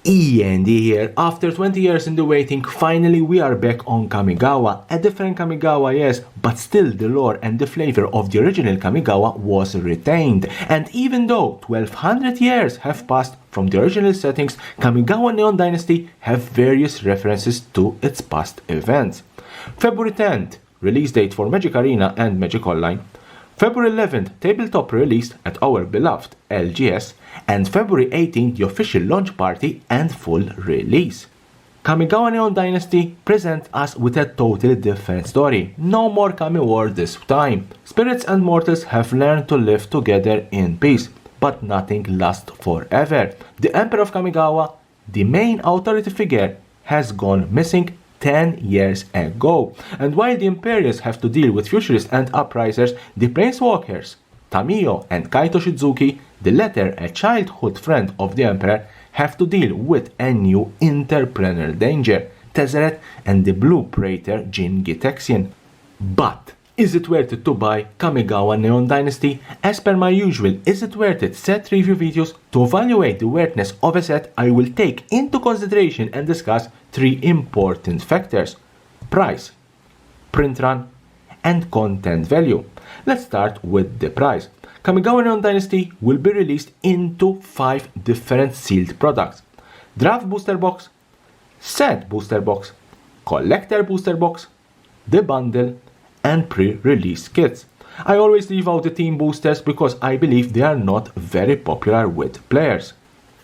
E.N.D here. After 20 years in the waiting, finally we are back on Kamigawa. A different Kamigawa, yes, but still the lore and the flavor of the original Kamigawa was retained. And even though 1200 years have passed from the original settings, Kamigawa Neon Dynasty have various references to its past events. February 10th, release date for Magic Arena and Magic Online. February 11th, tabletop released at our beloved LGS, and February 18th, the official launch party and full release. Kamigawa Neon Dynasty presents us with a totally different story. No more Kami War this time. Spirits and mortals have learned to live together in peace, but nothing lasts forever. The Emperor of Kamigawa, the main authority figure, has gone missing 10 years ago. And while the Imperials have to deal with futurists and uprisers, the Planeswalkers, Tamiyo and Kaito Shizuki, the latter a childhood friend of the Emperor, have to deal with a new interplanar danger, Tezzeret and the Blue Praetor jin-gitaxias. But is it worth it to buy Kamigawa Neon Dynasty? As per my usual Is it worth it set review videos, to evaluate the worthiness of a set, I will take into consideration and discuss three important factors: price, print run, and content value. Let's start with the price. Kamigawa Neon Dynasty will be released into 5 different sealed products: Draft Booster Box, Set Booster Box, Collector Booster Box, the Bundle, and pre-release kits. I always leave out the team boosters because I believe they are not very popular with players.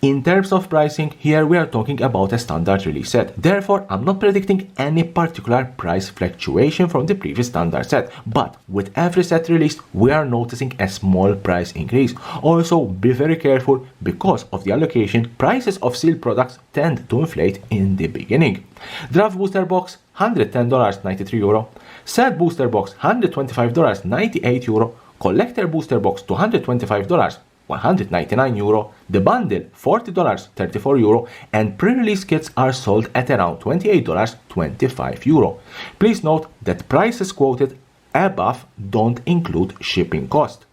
In terms of pricing, here we are talking about a standard release set. Therefore, I'm not predicting any particular price fluctuation from the previous standard set, but with every set released, we are noticing a small price increase. Also, be very careful because of the allocation, prices of sealed products tend to inflate in the beginning. Draft Booster Box, $110, 93 euro. Set Booster Box, $125, 98 euro. Collector Booster Box, $225, 199 euro. The Bundle, $40, 34 euro. And pre-release kits are sold at around $28, 25 euro. Please note that prices quoted above don't include shipping cost.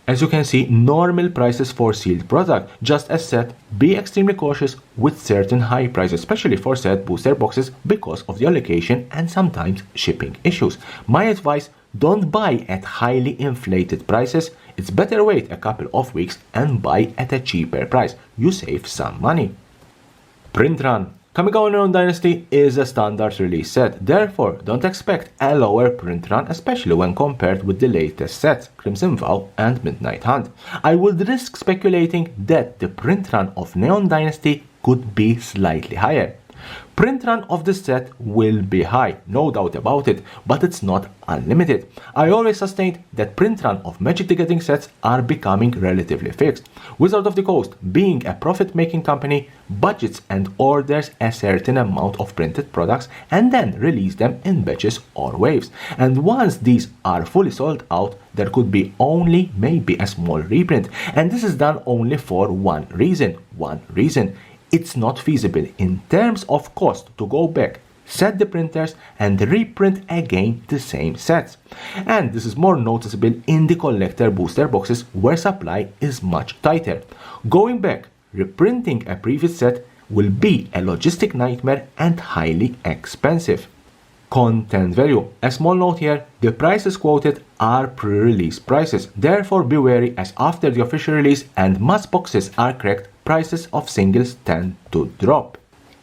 As you can see, normal prices for sealed product. Just as said, be extremely cautious with certain high prices, especially for set booster boxes, because of the allocation and sometimes shipping issues. My advice: don't buy at highly inflated prices. It's better wait a couple of weeks and buy at a cheaper price. You save some money. Print run. Kamigawa Neon Dynasty is a standard release set, therefore don't expect a lower print run, especially when compared with the latest sets, Crimson Vow and Midnight Hunt. I would risk speculating that the print run of Neon Dynasty could be slightly higher. Print run of the set will be high, no doubt about it, but it's not unlimited. I always sustained that print run of Magic the Gathering sets are becoming relatively fixed. Wizard of the Coast, being a profit-making company, budgets and orders a certain amount of printed products and then release them in batches or waves. And once these are fully sold out, there could be only maybe a small reprint. And this is done only for one reason. It's not feasible in terms of cost to go back, set the printers and reprint again the same sets. And this is more noticeable in the collector booster boxes where supply is much tighter. Going back, reprinting a previous set will be a logistic nightmare and highly expensive. Content value. A small note here, the prices quoted are pre-release prices, therefore be wary as after the official release and mass boxes are cracked, prices of singles tend to drop.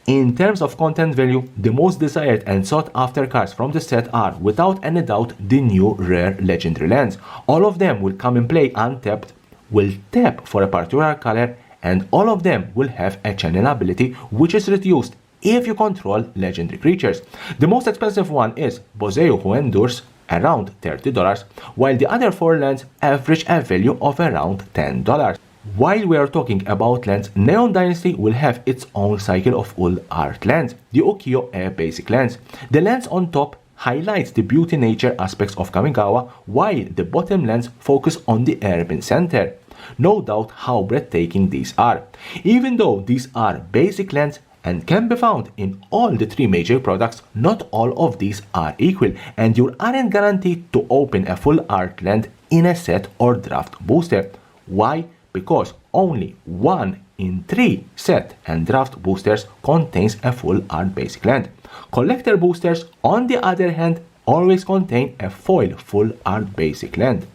In terms of content value, the most desired and sought after cards from the set are, without any doubt, the new rare legendary lands. All of them will come in play untapped, will tap for a particular color, and all of them will have a channel ability which is reduced if you control legendary creatures. The most expensive one is Bozeo, who endures around $30, while the other 4 lands average a value of around $10. While we are talking about lands, Neon Dynasty will have its own cycle of full art lands, the Ukiyo Air basic lands. The lands on top highlights the beauty nature aspects of Kamigawa, while the bottom lands focus on the urban center. No doubt how breathtaking these are. Even though these are basic lands and can be found in all the 3 major products, not all of these are equal, and you aren't guaranteed to open a full art land in a set or draft booster. Why? Because only one in 3 set and draft boosters contains a full art basic land. Collector boosters, on the other hand, always contain a foil full art basic land.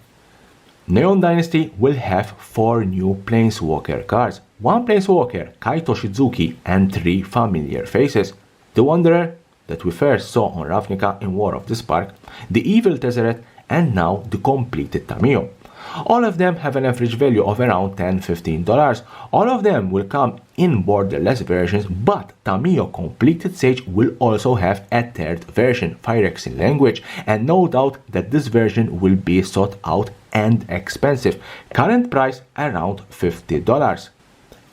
Neon Dynasty will have 4 new Planeswalker cards, 1 Planeswalker, Kaito Shizuki, and 3 familiar faces. The Wanderer, that we first saw on Ravnica in War of the Spark, the Evil Tezzeret, and now the completed Tamiyo. All of them have an average value of around $10–15. All of them will come in borderless versions, but Tamiyo Completed Sage will also have a third version, Phyrexian language, and no doubt that this version will be sought out and expensive. Current price around $50.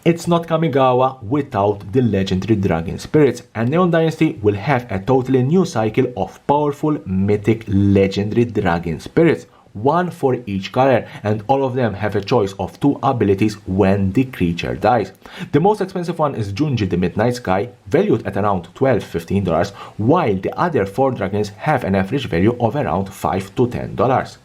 It's not Kamigawa without the legendary Dragon Spirits, and Neon Dynasty will have a totally new cycle of powerful mythic legendary Dragon Spirits, 1 for each color, and all of them have a choice of 2 abilities when the creature dies. The most expensive one is Junji the Midnight Sky, valued at around $12–15, while the other 4 dragons have an average value of around $5–10.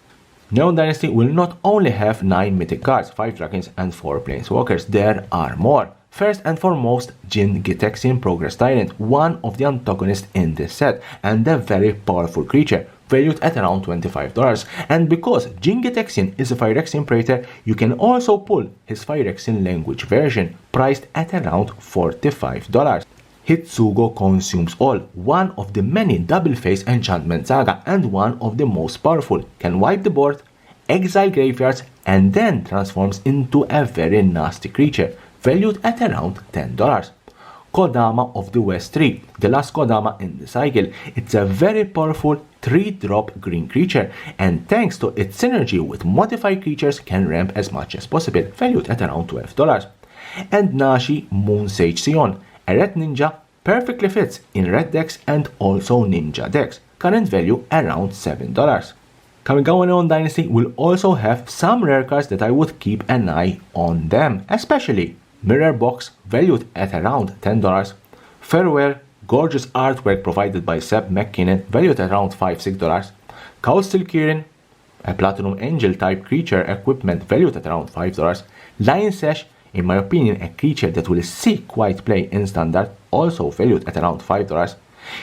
Neon Dynasty will not only have 9 mythic cards, 5 dragons and 4 planeswalkers, there are more. First and foremost, Jin-Gitaxian Progress Tyrant, one of the antagonists in this set, and a very powerful creature, valued at around $25. And because Jin-Gitaxian is a Phyrexian Praetor, you can also pull his Phyrexian language version, priced at around $45. Hitsugo Consumes All, one of the many double-face enchantment saga and one of the most powerful, can wipe the board, exile graveyards, and then transforms into a very nasty creature, valued at around $10. Kodama of the West 3, the last Kodama in the cycle. It's a very powerful 3-drop green creature, and thanks to its synergy with modified creatures can ramp as much as possible, valued at around $12. And Nashi Moon Sage Sion, a red ninja, perfectly fits in red decks and also ninja decks, current value around $7. Kamigawa Neon Dynasty will also have some rare cards that I would keep an eye on them, especially Mirror Box, valued at around $10, Farewell, gorgeous artwork provided by Seb McKinnon, valued at around $5–6, Council Kirin, a Platinum Angel type creature equipment, valued at around $5, Lion Sash, in my opinion a creature that will see quite play in Standard, also valued at around $5,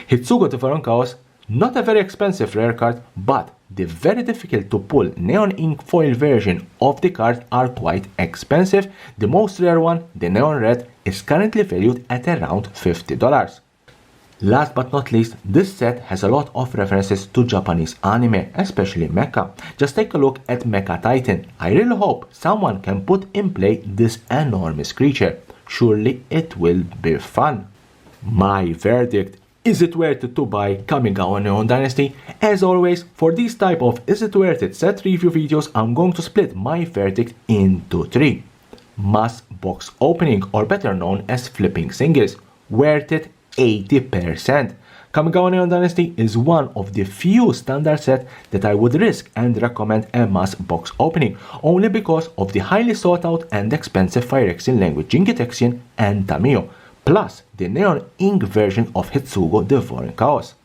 Hitsugo Devouring Chaos, not a very expensive rare card, but the very difficult to pull Neon Ink foil version of the card are quite expensive. The most rare one, the Neon Red, is currently valued at around $50. Last but not least, this set has a lot of references to Japanese anime, especially mecha. Just take a look at Mecha Titan. I really hope someone can put in play this enormous creature. Surely it will be fun. My verdict: is it worth it to buy Kamigawa Neon Dynasty? As always, for these type of is it worth it set review videos, I'm going to split my verdict into 3. Must box opening, or better known as flipping singles. Worth it 80%. Kamigawa Neon Dynasty is one of the few standard sets that I would risk and recommend a must box opening, only because of the highly sought out and expensive Phyrexian language Jin-Gitaxian and Tamiyo, plus the Neon Ink version of Hitsugo Devouring Chaos.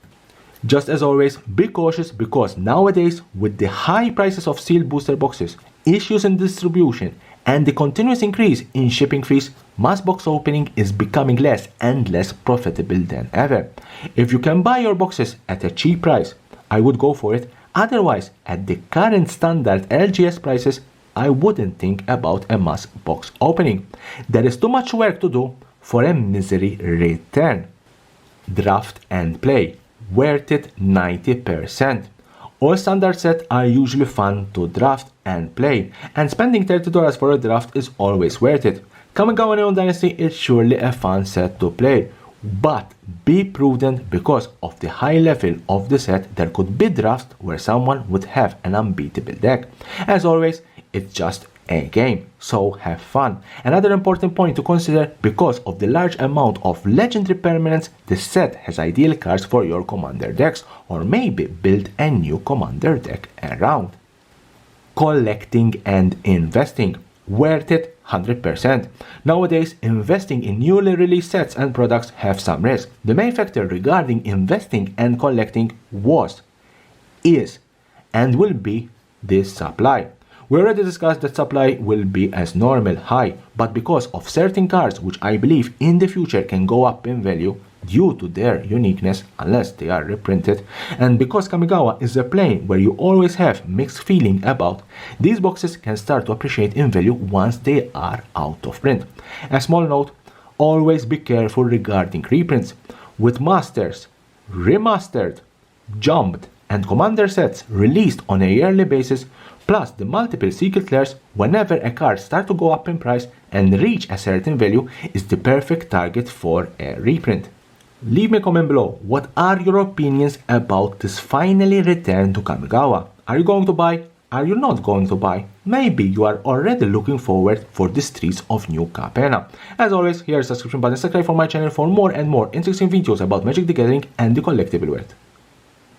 Just as always, be cautious, because nowadays, with the high prices of sealed booster boxes, issues in distribution, and the continuous increase in shipping fees, mass box opening is becoming less and less profitable than ever. If you can buy your boxes at a cheap price, I would go for it. Otherwise, at the current standard LGS prices, I wouldn't think about a mass box opening. There is too much work to do for a misery return. Draft and play. Worth it 90%. All standard sets are usually fun to draft and play, and spending $30 for a draft is always worth it. Kamigawa Neon Dynasty is surely a fun set to play, but be prudent because of the high level of the set. There could be drafts where someone would have an unbeatable deck. As always, it's just a game, so have fun. Another important point to consider: because of the large amount of legendary permanents, the set has ideal cards for your commander decks, or maybe build a new commander deck around. Collecting and investing. Worth it 100%. Nowadays, investing in newly released sets and products have some risk. The main factor regarding investing and collecting was, is, and will be the supply. We already discussed that supply will be as normal high, but because of certain cards which I believe in the future can go up in value due to their uniqueness unless they are reprinted, and because Kamigawa is a plane where you always have mixed feeling about, these boxes can start to appreciate in value once they are out of print. A small note, always be careful regarding reprints. With Masters, Remastered, Jumped and Commander sets released on a yearly basis, plus the multiple secret layers, whenever a card starts to go up in price and reach a certain value is the perfect target for a reprint. Leave me a comment below, what are your opinions about this finally return to Kamigawa? Are you going to buy? Are you not going to buy? Maybe you are already looking forward for the streets of New Capenna. As always, here is the subscription button, subscribe for my channel for more and more interesting videos about Magic the Gathering and the collectible world.